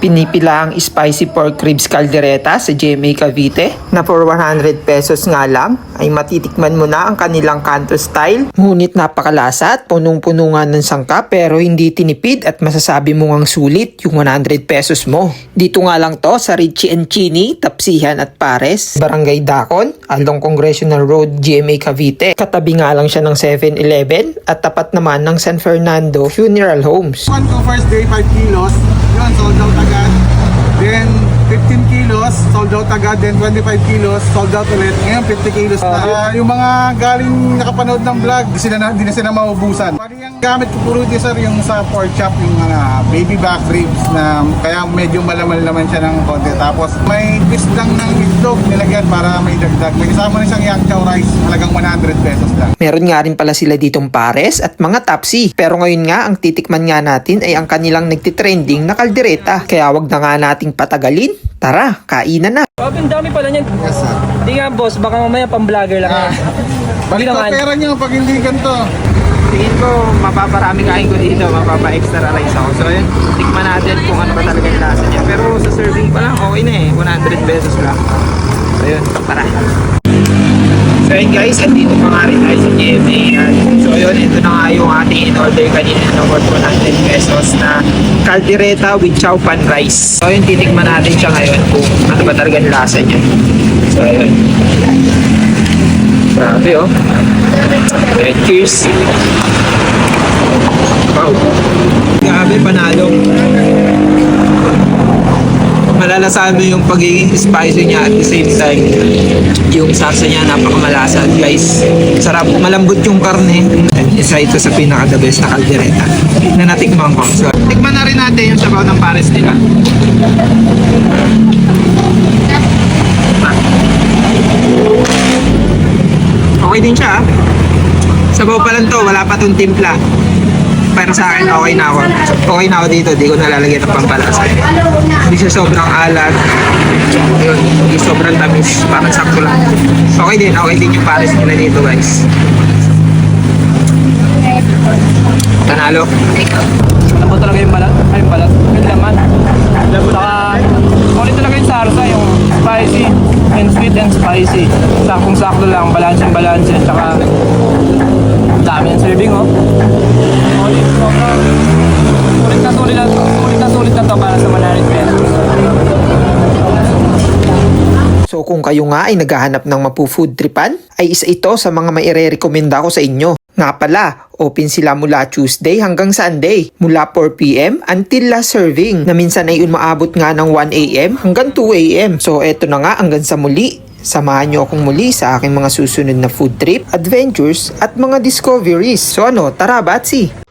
Pinipila ang spicy pork ribs caldereta sa GMA Cavite na for 100 pesos nga lang ay matitikman mo na ang kanilang kanto style. Ngunit napakalasa at punong-puno nga ng sangka pero hindi tinipid at masasabi mo ngang sulit yung 100 pesos mo. Dito nga lang to sa Richie and Chini, Tapsihan at Pares, Barangay Dacon, along Congressional Road, GMA Cavite. Katabi nga lang siya ng 7-Eleven at tapat naman ng San Fernando Funeral Homes. One to first day 5 kilos, yun sold out agad. Then 15 kilos, sold out agad. Then 25 kilos, sold out ulit. Ngayon 50 kilos na. Yung mga galing nakapanood ng vlog, di na sila maubusan. Pari yung gamit ko puro dito sir, yung sa pork chop, yung baby back ribs na kaya medyo malaman siya ng konti. Tapos may twist lang ng itlog nilagyan para may dagdag. May kasama na siyang yang chow rice, halagang 100 pesos lang. Meron nga rin pala sila ditong pares at mga tapsi. Pero ngayon nga, ang titikman nga natin ay ang kanilang nagtitrending na kaldereta. Kaya wag na nga nating patagalin. Tara, kainan na. Ang dami pala niyan. Yes sir. Hindi nga boss, baka mamaya pang-vlogger lang yan. Balik ko naman. pera nyo pag hindi ganito. Tingin ko, mapaparami kain ko dito, mapapa-extra rice ako. So yun, tikman natin kung ano ba talaga yung lasa niya. Pero sa serving pa lang, okay na eh. 100 pesos lang. So yun, tara. So yun guys, andito pa nga rin tayo sa GMA. So yun, ito na nga yung ating in-order kanina na worth 100 pesos na caldereta with chow pan rice. So yun, titikman natin siya ngayon kung ano ba talaga yung lasa niya. So yun. Grabe oh. Okay, cheers. Wow. Grabe, panalo. Malalasahan mo yung pagiging spicy niya at the same time yung salsa niya napakamalasa guys. Sarap, malambot yung karne. Isa ito sa pinaka the best na caldereta na natikman ko. So, tikman na rin natin yung sabaw ng pares nila. Okay din siya. Sabaw pa lang to, wala pa tong timpla. Pero sa akin, okay na ako. Okay na ako dito, di ko nalalagyan ng pampalasa. Hindi siya sobrang alat. Yun, hindi sobrang tamis. Parang sakto lang. Okay din yung pares nila dito guys. Panalo. Alam mo talaga yung balat? Ay, yung balat. Yung laman. Alam mo ulit talaga yung sarsa, yung spicy and sweet and spicy. Saktong-sakto lang, balance. Tsaka dami ng serving oh. Sulit na to para sa 100 pesos. So kung kayo nga ay naghahanap ng mapu-food tripan, ay isa ito sa mga maire-recommenda ko sa inyo. Nga pala, open sila mula Tuesday hanggang Sunday, mula 4 PM until last serving, na minsan ay umaabot nga ng 1 AM hanggang 2 AM. So eto na nga, hanggang sa muli. Samahan nyo akong muli sa aking mga susunod na food trip, adventures at mga discoveries. So ano, tara Batsi!